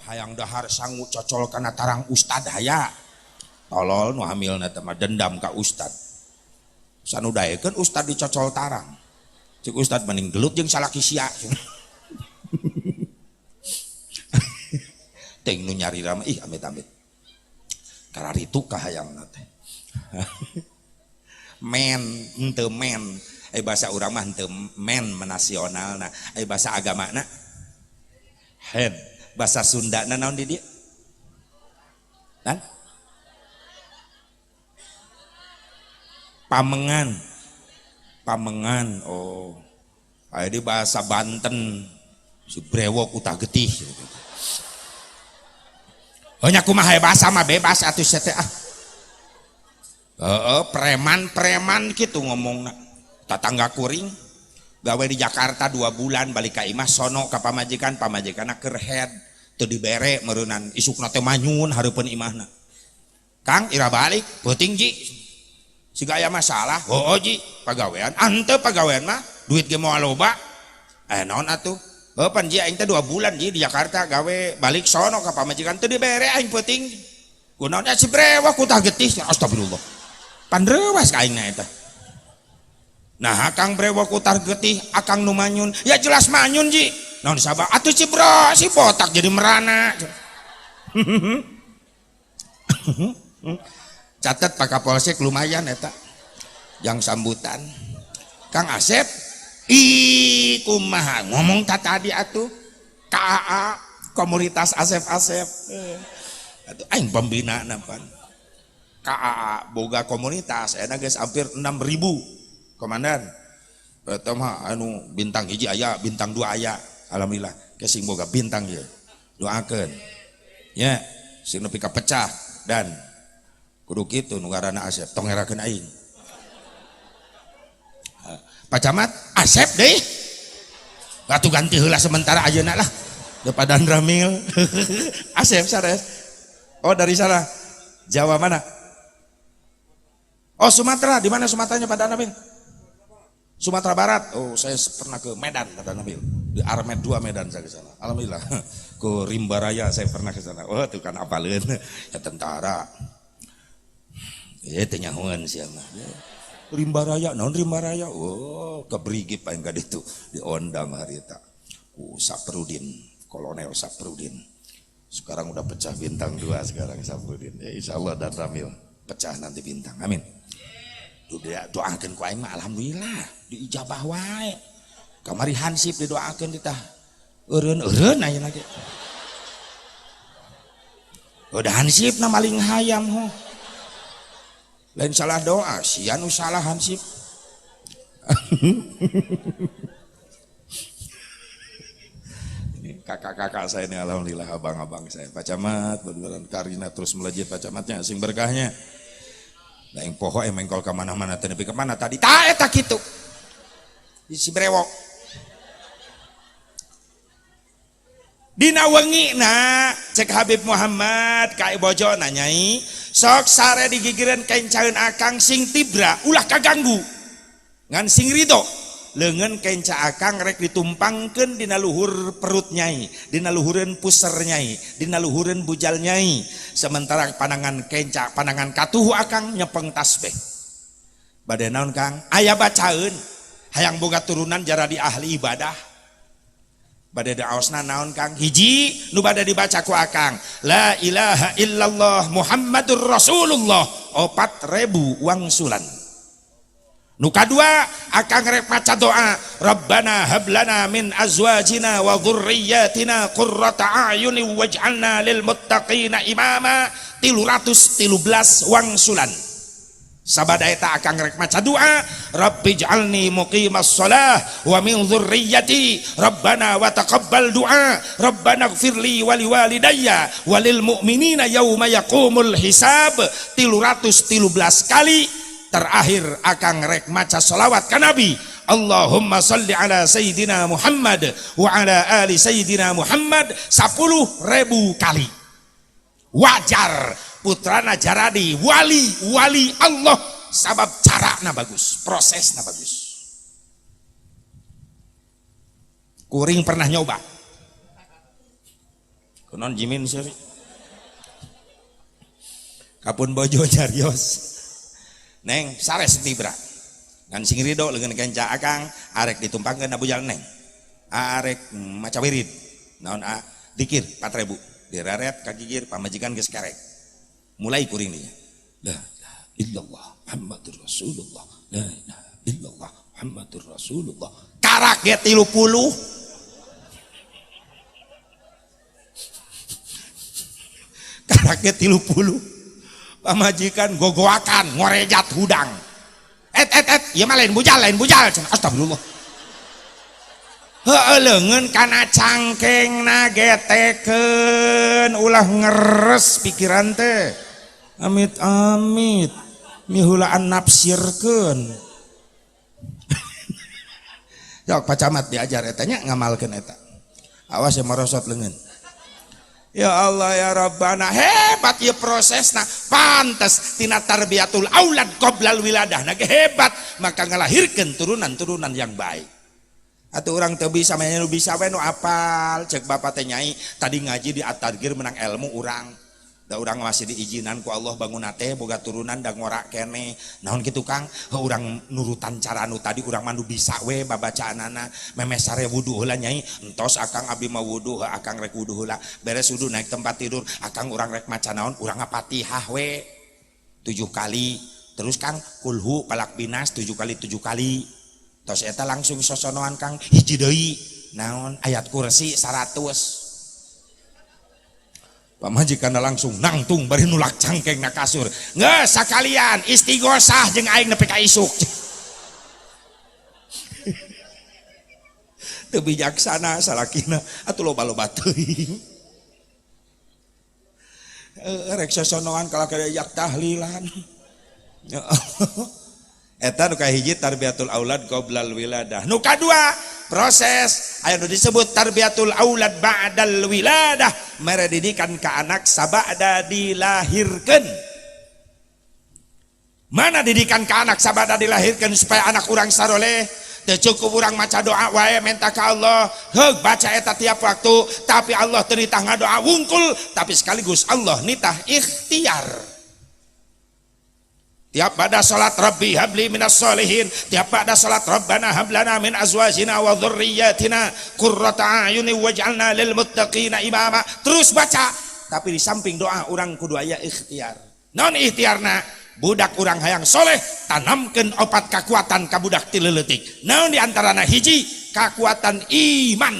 hayang dahar sanggup cocol kana tarang ustad haya tolol nu hamilna teh mah dendam ka ustad sanudaekeun ustad dicocol tarang cik ustad mending gelut jeung salaki sia ting nu nyari rama ih amit-amit kararitu ka hayangna teh men henteu men bahasa urang mah henteu men menasionalna bahasa agamana head bahasa Sundana naon di dieu kan pamengan oh aya di bahasa Banten si brewok utah getih nya kumaha bahasa mah bebas atuh sia teh preman gitu ngomongna tatangga kuring gawe di Jakarta 2 bulan balik ka imah sono ka pamajikanna keur head teu dibere meureunnan isukna teh manyun hareupeun imahna Kang ira balik peuting ji siga aya masalah ji pagawean henteu pagawean mah duit ge moal loba naon atuh pan ji aing teh 2 bulan ji di Jakarta gawe balik sono ka pamajikan teu dibere aing peuting kunaon si brewok kutah getih astagfirullah pandrewas ka aingna eta nah akang brewok utar getih akang nu manyun ya jelas manyun ji naon sabab atuh si bro si botak jadi merana catat Pak Kapolsek lumayan eta yang sambutan Kang Asep kumaha ngomong tadi atuh KAA komunitas Asep atuh aing pembina napan KAA boga komunitas enak guys hampir 6.000 komandan eta mah anu bintang hiji aya bintang 2 aya alhamdulillah kesing boga bintang ieu doakeun nya sing nepi ka pecah dan kudu kitu nu ngaranna Asep tong ngerakeun aing Pak Camat Asep deui atuh ganti heula sementara ayeuna lah daripada Ramil Asep sares oh dari sana Jawa mana oh Sumatera di mana Sumateranya Pak Nabil Sumatera Barat oh saya pernah ke Medan Pak Nabil di Armet 2 Medan saya ke sana alhamdulillah ke Rimba Raya saya pernah ke sana oh itu kan apaleun ya tentara teh nyahoan sia mah Rimba Raya naon Rimba Raya oh ke Brigif paling ka ditu diondang hari eta Saprudin Kolonel Saprudin sekarang udah pecah bintang 2 sekarang Saprudin ya insyaallah dan Ramil pecah nanti bintang amin doakeun ku aing mah alhamdulillah diijabah wae kamari hansip didoakeun ditah eureun ayeuna ge udah hansip na maling hayam ho lain salah doa sian salah hansip ini kakak-kakak saya ini alhamdulillah abang-abang saya Pak Camat beneran Karina terus melejit Pak Camatnya sing berkahnya nah yang poho mengkol kemana-mana tapi kemana tadi tak gitu si brewok dina wengi na cek Habib Muhammad kai bojo nanyai sok sare digigireun kencaeun akang sing tibra ulah kaganggu ngan sing ridho leungeun kenca akang rek ditumpangkeun dina luhur perut nyai dina luhureun puser nyai dina luhureun bujal nyai sementara panangan kenca panangan katuh akang nyepeng tasbih bade naon Kang aya bacaeun hayang boga turunan jaradi ahli ibadah bade daosna naon Kang hiji nu bade dibaca ku akang la ilaha illallah Muhammadur Rasulullah 4.000 wangsulan nu kadua akang rek maca doa Rabbana hablana min azwajina wa dzurriyyatina qurrata a'yuni waj'alna lil muttaqina imama 313 wangsulan sabada eta akang rek maca doa Rabbij'alni muqimas shalah wa min dzurriyyati Rabbana wa taqabbal du'a Rabbana ighfirli wa liwalidayya walil mu'minina yauma yaqumul hisab 313 kali terakhir akang rek maca selawat ka Nabi Allahumma salli ala Sayyidina Muhammad wa ala ali Sayyidina Muhammad 10.000 kali wajar putrana jaradi wali Allah sabab carana bagus prosesna bagus kuring pernah nyoba kunon jimin seri kapun bojo jarios neng sares tibra ngan sing rido leungeun kenca akang arek ditumpangkeun abu jalan neng arek maca wirid naon dikir 4.000 direret ka gigir pamajikan geus karek mulai kuring dinya la ilaha illallah muhammadur rasulullah la ilaha illallah muhammadur rasulullah karak ge 30 karak ge 30 pamajikan gogoakan ngorejat hudang ya mah lain bujal astagfirullah heueuh leungeun kana cangkengna getekeun ulah ngeres pikiran teh amit mihulaan nafsirkeun sok pacamat diajar eta nya ngamalkeun eta awas ya marosot leungeun. Ya Allah ya Rabbana hebat ya prosesna pantes tina tarbiyatul aulad qoblal wiladah nah hebat maka ngelahirkan turunan-turunan yang baik atuh urang teu bisa manya nu bisa we nu apal cek bapak teh nyai tadi ngaji di at-targir menang ilmu urang da urang masih diizinan ku Allah bangunna teh boga turunan da ngora kene naon kitu Kang urang nurutan cara anu tadi urang mah nu bisa we babacaanana memes sare wudu heula nyai entos akang abdi mah wudu akang rek wudu heula beres wudu naik tempat tidur akang urang rek maca naon urang Fatihah we 7 kali terus Kang kulhu palak binas 7 kali tos eta langsung sosonoan Kang hiji deui naon ayat kursi 100 pamajikan langsung nangtung bari nulak cangkeng na kasur geus sakalian istighosah jeung aing nepi ka isuk teu bijaksana salakina atuh loba-loba teuing rek sosonoan kala kadajak tahlilan ya eta nu kahiji tarbiyatul aulad qoblal wiladah nu kadua proses aya nu disebut tarbiyatul aulad ba'dal wiladah mere didikan ka anak sabada dilahirkeun mana didikan ka anak sabada dilahirkeun supaya anak urang saroleh teu cukup urang maca doa wae minta ka Allah heug baca eta tiap waktu tapi Allah teu nitah ngadoa wungkul tapi sekaligus Allah nitah ikhtiar tiap pada salat Rabbi habli minas solihin tiap pada salat Rabbana hablana min azwajina wa dhurriyyatina qurrata a'yuni waj'alna lil muttaqina imama terus baca tapi di samping doa urang kudu aya ikhtiar naon ikhtiarna budak urang hayang soleh tanamkeun opat kakuatan ka budak ti leuletik naon diantarana hiji kakuatan iman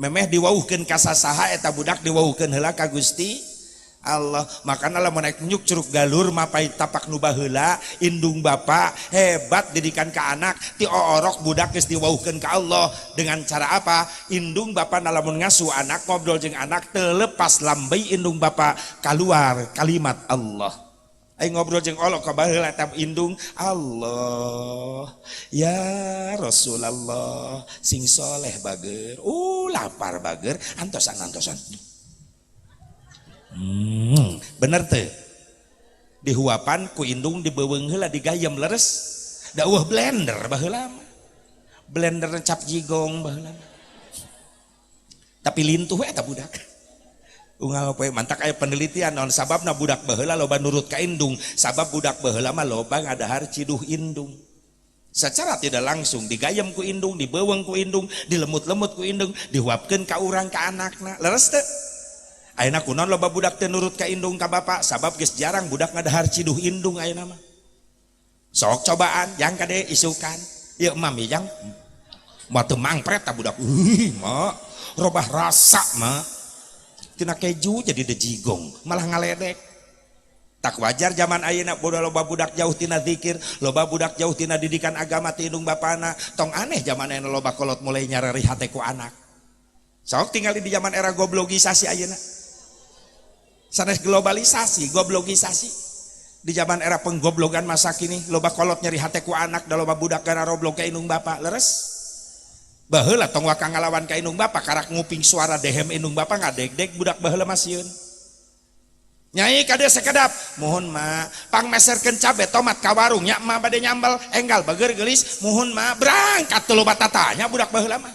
memeh diwauhkeun ka sasaha eta budak diwauhkeun heula ka Gusti Allah makana lamun naik nyuk curug galur mapai tapak nu baheula indung bapa hebat didikan ka anak ti orok budak geus diwauhkeun ka Allah dengan cara apa indung bapa lamun ngasuh anak ngobrol jeung anak teu lepas lambei indung bapa kaluar kalimat Allah aing ngobrol jeung Allah ka baheula eta indung Allah ya Rasulullah sing soleh bager lapar bager antosan bener teh dihuapan ku indung dibeuweung heula digayem leres da eueuh blender baheula blender cap jigong baheula tapi lintuh eta budak unggal poe mantak aya penelitian naon sababna budak baheula loba nurut ka indung sabab budak baheula mah loba ngadahar ciduh indung secara tidak langsung digayem ku indung dibeuweung ku indung dilemut-lemut ku indung dihuapkeun ka urang ka anakna leres teh ayeuna kunaon loba budak teu nurut ka indung ka bapa sabab geus jarang budak ngadahar ciduh indung ayeuna mah sok cobaan yang kade isukan ieu mami jang mah teu mangpret ta budak mah robah rasa mah tina keju jadi dejigong malah ngaledek tak wajar zaman ayeuna loba budak jauh tina zikir loba budak jauh tina didikan agama ti indung bapana tong aneh zaman ayeuna loba kolot mulai nyarari hate ku anak sok tinggal di zaman era goblogisasi ayeuna sanes globalisasi goblogisasi di zaman era penggoblogan masa kini loba kolot nyeri hate ku anak da loba budak gara roblog ka indung bapa leres baheula tong waka ngalawan ka indung bapa karak nguping suara dehem indung bapa ngadeg-deg budak baheula mah sieun nyai kade sekedap muhun mah pang meserkeun cabe tomat ka warung nya mah bade nyambel enggal bager geulis muhun mah berangkat teu loba tatanya budak baheula mah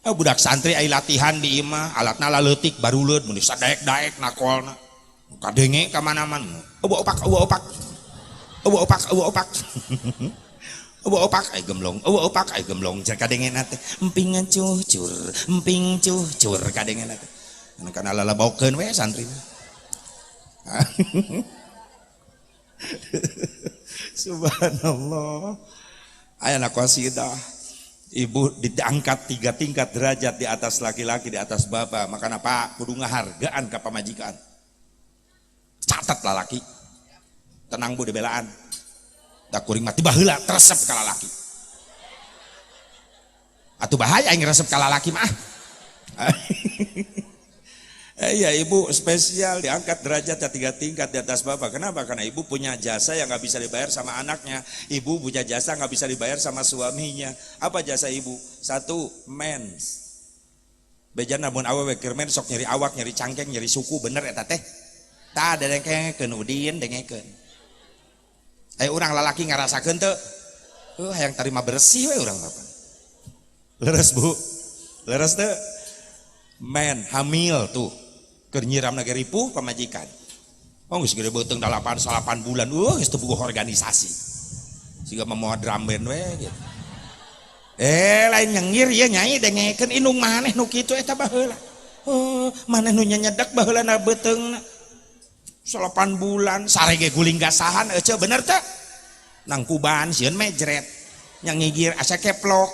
Budak santri ai latihan di imah alatna laletik baruleud mun sadaek-daek nakolna kadenge ka mana-mana opak ai gemblong cer kadengena teh emping cucur kadengena teh kana lalabokeun we santri subhanallah aya qasidah ibu diangkat 3 tingkat derajat di atas laki-laki di atas bapak makanya pak kudu ngahargaan ka pamajikan catat lalaki tenang bu dibelaan da kuring mati baheula teresep ka lalaki atuh bahaya yang resep ka lalaki mah ya ibu spesial diangkat derajatnya 3 tingkat di atas bapak. Kenapa? Karena ibu punya jasa yang nggak bisa dibayar sama anaknya. Ibu punya jasa nggak bisa dibayar sama suaminya. Apa jasa ibu? 1, mens. Bejan namun awewe keur mens sok nyeri awak, nyeri cangkeng, nyeri suku bener eta teh. Tah dengekeun udin dengekeun. Urang lalaki ngarasakeun teu? Hayang tarima bersih we urang bapak. Leres bu, leres teu? Men hamil tuh. Keur nyiram nage ripuh pamajikan. Geus gede beuteung 8 bulan. Geus teu boga organisasi. Siga memoa drum band we gitu. Lain nyengir ya nyai dengekeun indung maneh nu kitu eta baheula. Maneh nu nyedek baheula na beuteungna. 8 bulan sarege guling gasahan ece bener teh. Nang kuban sieun mejret. Nya ngigir asa keplok.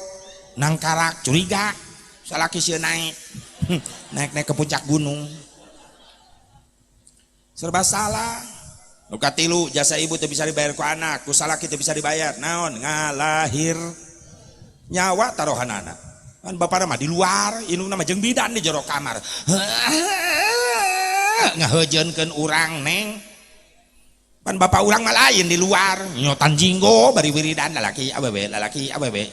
Nang karak curiga. Salaki sieun naik. Naik ke puncak gunung. Serba salah. Nu katilu jasa ibu teu bisa dibayar ku anak, ku salaki teu bisa dibayar. Naon? Ngalahir nyawa taruhanana. Kan bapana mah di luar, indungna mah jeung bidan di jero kamar. Ngaheujeunkeun urang neng. Pan bapak urang mah lain di luar, nyotan jinggo bari wiridan lalaki awewe.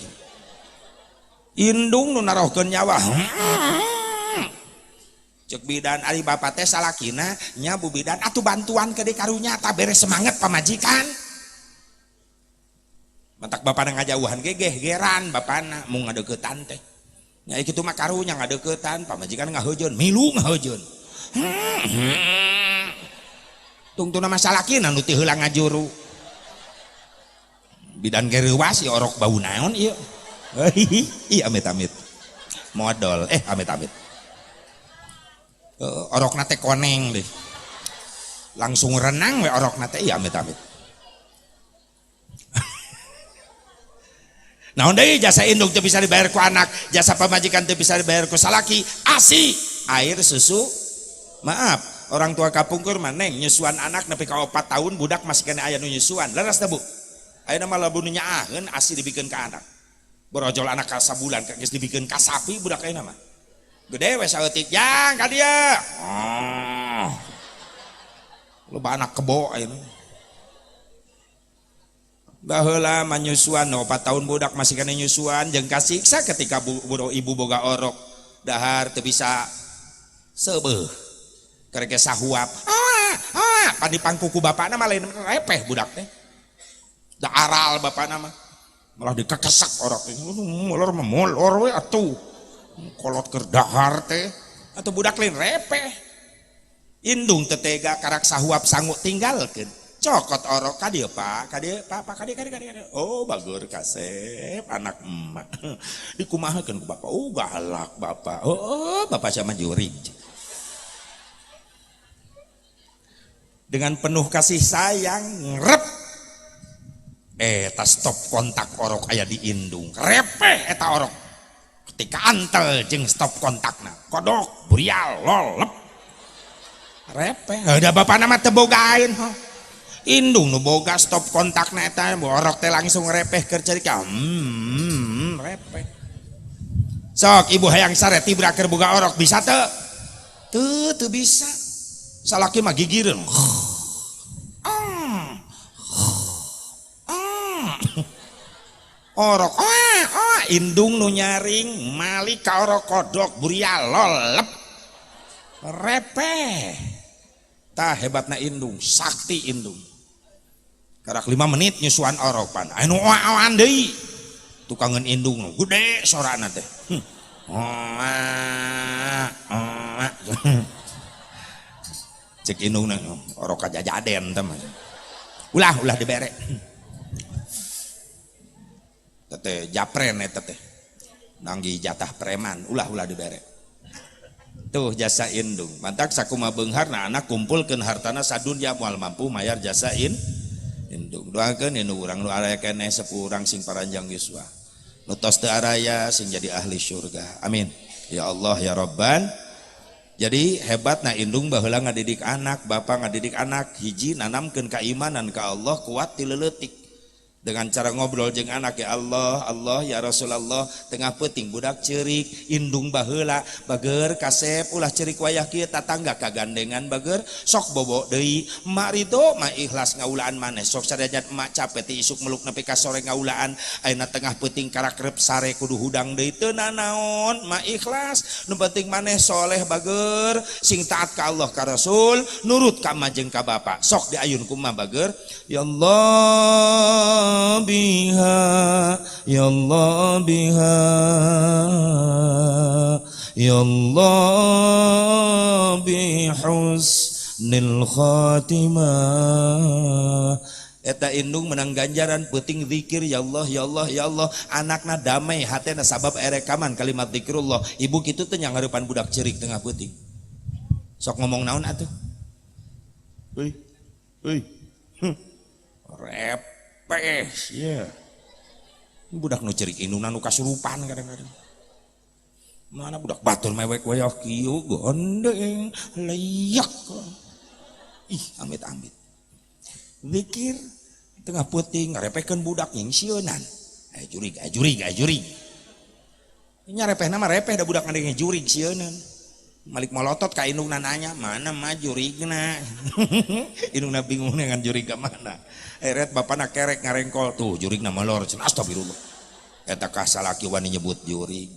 Indung nu narohkeun nyawa. Cek bidan ari bapak teh salakina nya bu bidan atuh bantuan ke di karunya tak beres semangat pamajikan mantak bapana ngajauhan gegeh geran bapana mau ngadeuketan teh nya kitu mah karunya ngadeuketan pamajikan ngaheujeun milu ngaheujeun tungtuna mah salakina nu teu heula ngajuru bidan gereuwas si orok bau naon ieu ih amit-amit modal amit-amit orok nate koneng deh langsung renang we orok nate iya amit-amit naon deui jasa induk teu bisa dibayar ku anak jasa pamajikan teu bisa dibayar ku salaki ASI air susu maaf orang tua kapungkur mah neng nyusuan anak nepi ka 4 tahun budak masih kena aya nu nyusuan leres teh bu ayeuna mah lamun nyaaheun ASI dibikeun ka anak borojol anak ka sabulan geus dibikeun ka sapi budak ayeuna mah gede we saeutik jang ka dieu loba anak kebo ayeuna baheula manyusuan 4 tahun budak masih kana nyusuan jeung kasiksa ketika ibu boga orok dahar teu bisa seubeuh karek sahuap pan dipangkuku bapana mah lain repeh budak teh da aral bapana mah malah dikekesak orok teh molor we atuh kolot keur dahar teh atau budak lain repeh indung tetega karak sahuap sanggup tinggalkeun cokot orok ka dieu pak oh bagur kasep anak emak dikumahakeun ku bapak galak bapak bapak sama jurig dengan penuh kasih sayang ngrep eta stop kontak orok aya di indung repeh eta orok ketika antel jeung stop kontakna kodok burial lolep repeh da bapana mah teu bogaeun indung nu boga stop kontakna eta borok teh langsung repeh keur carika repeh sok ibu hayang sare tibra keur boga orok bisa teu teu bisa salaki mah gigireun orok indung nu nyaring malik ka orok kodok burial lolep repeh tah hebatna indung sakti indung karak 5 menit nyusuan orok pan anu oan deui tukangeun indung nu gede sorana teh Cek indung na oroka jajaden teman. Ulah dibere. Tete japren eta teh. Nanggi jatah preman, ulah dibere. Tuh jasa indung. Mantak sakumaha beungharna anak kumpulkeun hartana sadunya moal mampu mayar jasa indung. Doakeun indung urang nu aya keneh sepuh urang sing paranjang yuswa. Nu tos teu araya sing jadi ahli surga. Amin. Ya Allah ya Rabban. Jadi hebatna indung baheula ngadidik anak, bapak ngadidik anak, hiji nanamkeun keimanan ka Allah kuat ti leuletik. Dengan cara ngobrol jeung anak, ya Allah, Allah ya Rasulullah, tengah peuting budak ceurik, indung baheula, bager kasep ulah ceurik wayah kieu tatangga kagandengan bager, sok bobo deui, emak ridho mah ikhlas ngaulaan maneh, sok sadayat emak capek ti isuk meluk nepi ka sore ngaulaan, ayeuna tengah peuting karakrep sare kudu hudang deui teu nanaon, mah ikhlas, nu penting maneh soleh bager, sing taat ka Allah ka Rasul, nurut ka emak jeung ka bapa, sok diayun ku emak bager, ya Allah biha ya Allah biha ya Allah bihusnil khatimah. Eta indung menang ganjaran peuting zikir ya Allah ya Allah ya Allah, anakna damai hatena sabab erekaman kalimat zikrullah. Ibu kitu teh nya ngarepan budak ceurik tengah peuting. Sok ngomong naon atuh? Euy. Repes ya. Budak nu ceurik indungna nu kasurupan kadang-kadang. Mana budak batur mewek wayah kieu gondeng leyak. Ih, amit-amit. Zikir tengah peuting ngarepekeun budak yang sieunan. Jurig. Nyarepehna mah repeh da budak ngadenge jurig sieunan. Malik molotot ka indungna nanya, "Mana mah jurigna?" Indungna bingung dengan jurig ka mana. Eret bapana kerek ngarengkol tuh jurigna malor. Astagfirullah. Eta ka salaki wani nyebut jurig.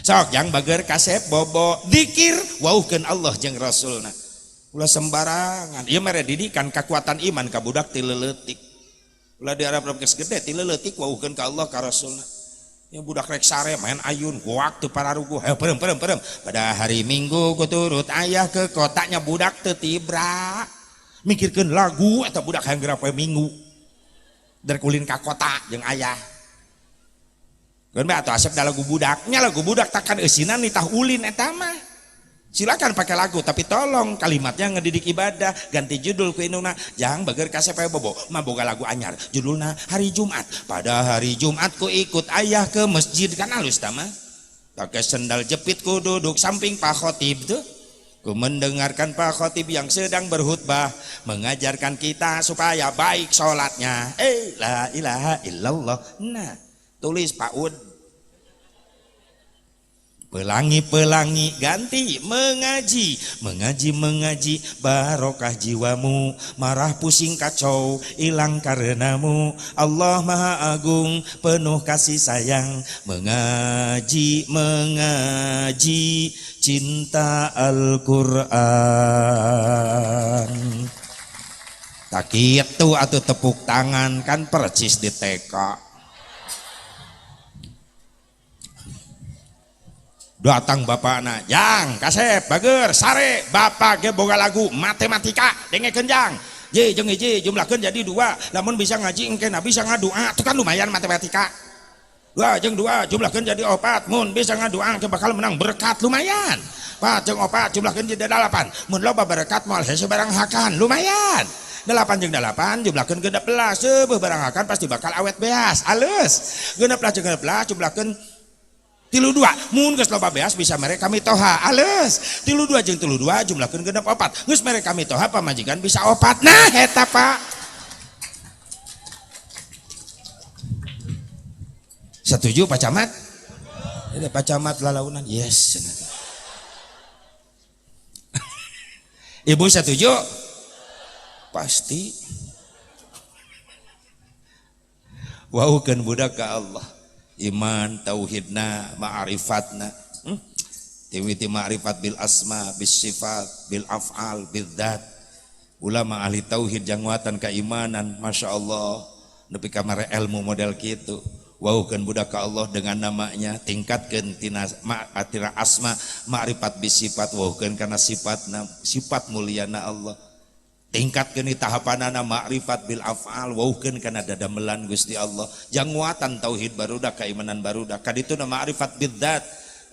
Sok yang bager kasep bobo zikir wauhkeun Allah jeung Rasulna. Ulah sembarangan. Ieu mere didikan kekuatan iman ka budak ti leuletik. Ulah diarep-arep geus gede ti leuletik wauhkeun ka Allah ka Rasulna. Ya budak rek sare main ayun waktu pararugu perem pada hari Minggu ku turut ayah ke kotanya budak teu tibra mikirkeun lagu eta budak hayang poe Minggu dari kulin ka kota jeung ayah keun bae atuh asep da lagu budak nya lagu budak takkan eusinan nitah ulin eta mah silakan pakai lagu tapi tolong kalimatnya ngedidik ibadah, ganti judul ku indungna jang bager kasep bobo mah boga lagu anyar judulna hari Jumat. Pada hari Jumat ku ikut ayah ke masjid, kan halus tah mah pakai sendal jepit ku duduk samping Pak Khotib tuh ku mendengarkan Pak Khotib yang sedang berkhutbah mengajarkan kita supaya baik sholatnya. La ilaha illallah. Nah tulis Pak Ud pelangi ganti mengaji barokah jiwamu, marah pusing kacau hilang karenamu. Allah Maha Agung penuh kasih sayang, mengaji cinta Al-Quran. Tak kitu atuh tepuk tangan kan percis di TK. Datang bapakna, jang kasep bager sare bapak ge boga lagu matematika dengekeun jang je jeung hiji jumlahkeun jadi 2 lamun bisa ngaji engkena bisa ngadua itu kan lumayan matematika 2 jeung 2 jumlahkeun jadi 4 mun bisa ngadua teh bakal menang berkat lumayan 4 jeung 4 jumlahkeun jadi 8 mun loba berkat moal hese barang hakan lumayan 8 jeung 8 jumlahkeun 16 seueuh barang hakan pasti bakal awet beas alus 16 jeung 16 jumlahkeun 32 mun geus loba beas bisa mere kami toha alus 32 jeung 32 jumlahkeun genep 4 geus mere kami toha pamajikan bisa 4 nah eta Pak setuju Pak Camat? Ini Pak Camat lalaunan yes. Ibu setuju? Pasti wauhkeun budak ka Allah iman tauhidna ma'rifatna tiwiti ma'rifat bil asma bis sifat bil af'al bil dzat. Ulama ahli tauhid jangwatan keimanan masya Allah nepi ka mare ilmu model kitu waukeun budak ka Allah dengan namanya, tingkatkeun tina asma ma'rifat bisifat, waukeun kana sifat muliana Allah, tingkatkeun di tahapanana ma'rifat bil af'al, waukeun kana dadamelan Gusti Allah, janguatan tauhid barudak, keimanan barudak, kadituna ma'rifat bidzat,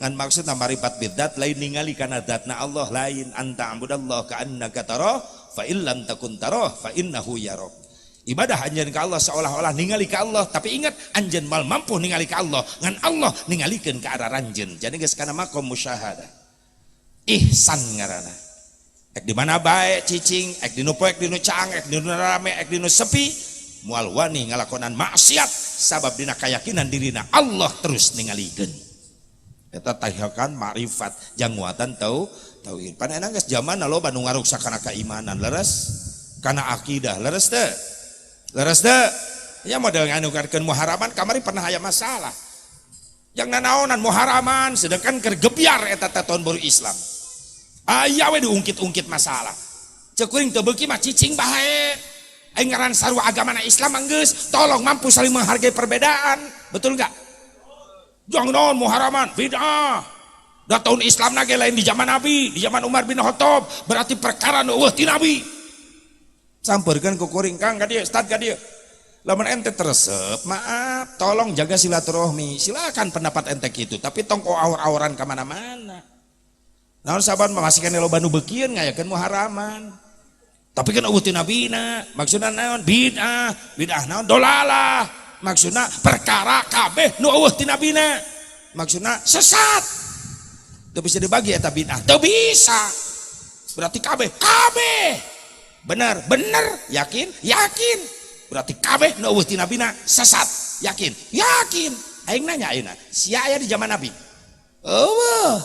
ngan maksudna ma'rifat bidzat lain ningali kana zatna Allah, lain anta ambudallah ka annaka tarah fa illam takun tarah fa innahu yarah. Ibadah anjeun ka Allah seolah-olah ningali ka Allah, tapi ingat anjeun mal mampu ningali ka Allah, ngan Allah ningalikeun ka arah ranjeun. Jadi geus kana maqam musyahadah. Ihsan ngaranna. Ek di mana bae cicing, ek di nu poek, di nu caang, ek di nu rame, ek di nu sepi, moal wani ngalakonan maksiat sabab dina kayakinan dirina Allah terus ningalikeun. Eta tahiakan ma'rifat janguatan tauhid. Panena geus zamanna loba nu ngaruksa kana keimanan, leres kana akidah, leres teu? Leres teu? Ya model nganukarkeun muharaman kamari pernah aya masalah. Yang nanaonan muharaman sedangkan keur gebyar eta tahun baru Islam. Aya we diungkit-ungkit masalah. Ceuk kuring teu beuki mah cicing bae. Aing ngaran sarua agamana Islam geus, tolong mampu saling menghargai perbedaan. Betul enggak? Jangan naon muharaman bid'ah. Da tahun Islam nage lain di zaman Nabi, di zaman Umar bin Khattab, berarti perkara nu eueuh ti Nabi. Sampeurkeun ku kuring Kang ka dieu, Ustaz ka dieu. Lamun ente teresep, maaf, tolong jaga silaturahmi. Silakan pendapat ente kitu, tapi tong awur-awuran ka mana-mana. Naon saban mamasikeun loba nu beukieun ngayakeun muharaman. Tapi kan eueuh ti nabina, maksudna naon? Bid'ah, bid'ah naon? Dolalah. Maksudna perkara kabeh nu eueuh ti nabina, maksudna sesat, teu bisa dibagi eta bid'ah, teu bisa. Berarti kabeh bener yakin berarti kabeh nu eueuh ti nabina sesat, yakin aing nanya ayeuna sia aya di zaman Nabi eueuh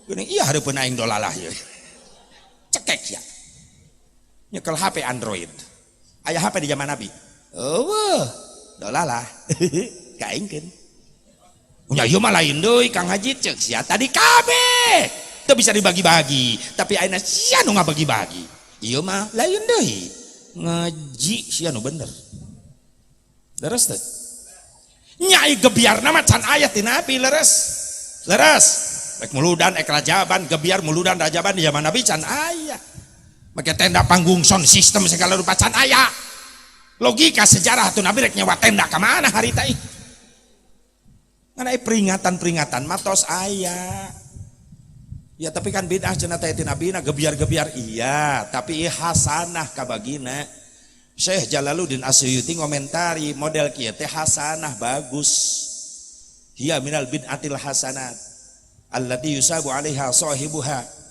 geuning iya hareupeun aing dolalah ieu cekek sia nyekel HP Android aya HP di zaman Nabi eueuh dolalah kaingkeun nya ieu mah lain deui Kang Haji ceuk sia tadi kabeh teu bisa dibagi-bagi tapi ayeuna sia nu ngabagi-bagi ieu mah lain deui ngaji sia nu bener leres teh nyai gebiarna mah can aya ti Nabi leres ek muludan ek rajaban gebiar muludan rajaban di zaman Nabi can aya make tenda panggung sound system segala rupa can aya. Logika sejarah tuh Nabi rek nyewa tenda ke mana hari tadi? Mana peringatan matos aya. Ya tapi kan bid'ah cenah teh ti Nabi na gebiar-gebiar iya, tapi hasanah kabagina. Syekh Jalaluddin Asyuyuti ngomentari model kieu teh hasanah bagus. Hiya minal bid'atil hasanat allati yusabu 'alaiha shahibuha.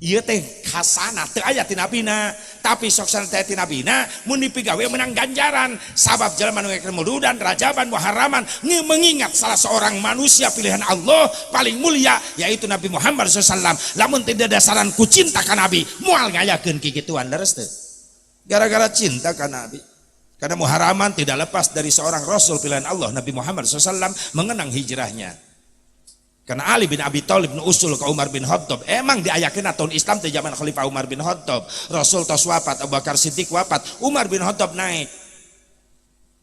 Ieu teh hasanah teu aya ti nabina, tapi sok sana teh ti nabina mun dipigawe menang ganjaran sabab jelema nu ngeukeun muludan rajaban muharaman mengingat salah seorang manusia pilihan Allah paling mulia yaitu Nabi Muhammad SAW. Lamun tidak dasaran ku cinta ka Nabi moal ngayakeun kikituan leres teu gara-gara cinta ka Nabi. Karena muharaman tidak lepas dari seorang rasul pilihan Allah Nabi Muhammad SAW mengenang hijrahnya. Karena Ali bin Abi Thalib nu usul ke Umar bin Khattab emang diayakeun tahun Islam di zaman Khalifah Umar bin Khattab. Rasul tos wafat, Abu Bakar Siddiq wafat, Umar bin Khattab naik.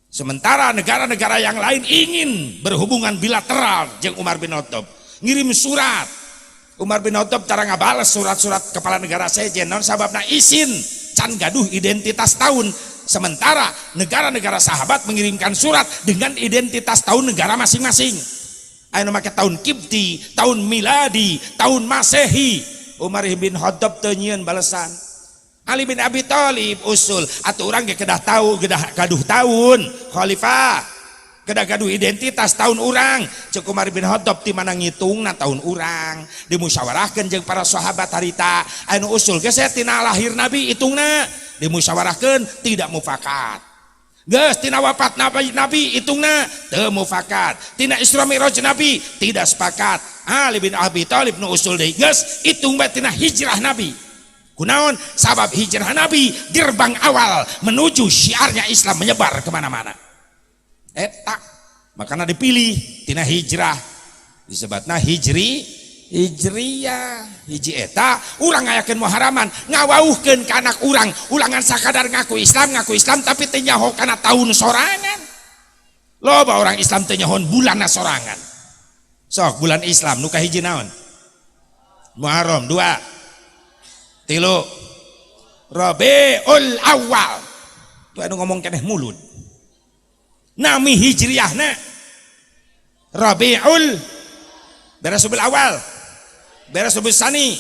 Sementara negara-negara yang lain ingin berhubungan bilateral jeung Umar bin Khattab, ngirim surat. Umar bin Khattab cara ngabales surat-surat kepala negara sejen naon sababna izin can gaduh identitas tahun. Sementara negara-negara sahabat mengirimkan surat dengan identitas tahun negara masing-masing. Anu make tahun Kipti, tahun Miladi, tahun Masehi. Umar bin Khattab teu nyieun balesan. Ali bin Abi Thalib usul atuh urang ge kedah gaduh tahun khalifah. Kedah gaduh identitas tahun urang. Ceuk Umar bin Khattab ti mana ngitungna tahun urang. Dimusyawarahkeun jeung para sahabat harita. Anu usul ge tina lahir Nabi hitungna. Dimusyawarahkeun tidak mufakat. Geus tina wafat Nabi hitungna teu mufakat. Tina Isra Mi'raj Nabi tidak sepakat. Ali bin Abi Thalib nu usul deui geus hitung bae tina hijrah Nabi. Kunaon? Sabab hijrah Nabi gerbang awal menuju syiarnya Islam menyebar kemana-mana. Eta makana dipilih tina hijrah disebutna hijriyah hiji eta urang ngayakeun muharaman ngawauhkeun ka anak urang ulangan sakadar ngaku Islam tapi teu nyaho kana tahun sorangan Loba orang Islam teh nyohon bulan sorangan. Sok bulan Islam nu kahiji naon? Muharram 2 3 Rabiul Awal. Tuh anu ngomong keneh mulut. Nami hijriyahna Rabiul beres Rabiul Awal, beres Rabiul Tsani.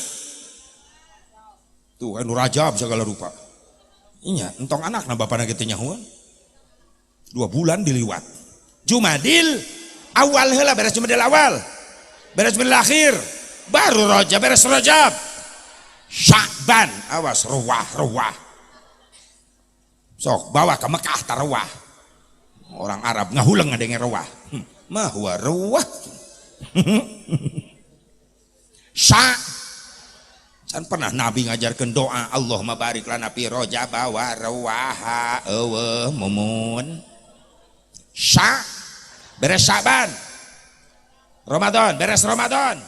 Tuh anu Rajab segala rupa. Inya entong anakna bapana kitu nyahuan. 2 bulan diliwat. Jumadil Awal heula beres Jumadil Awal. Beres Jumadil Akhir, baru Rajab beres Rajab. Sya'ban awas ruwah. Sok bawa ke Mekah tarawah. Orang Arab ngahulang ngadenge ruwah. Mah huwa ruwah. Can pernah Nabi ngajarkan doa Allahumma barik lana fi Rajab wa ruwaha eueuh mumun. Beres Sya'ban. Ramadan beres Ramadan.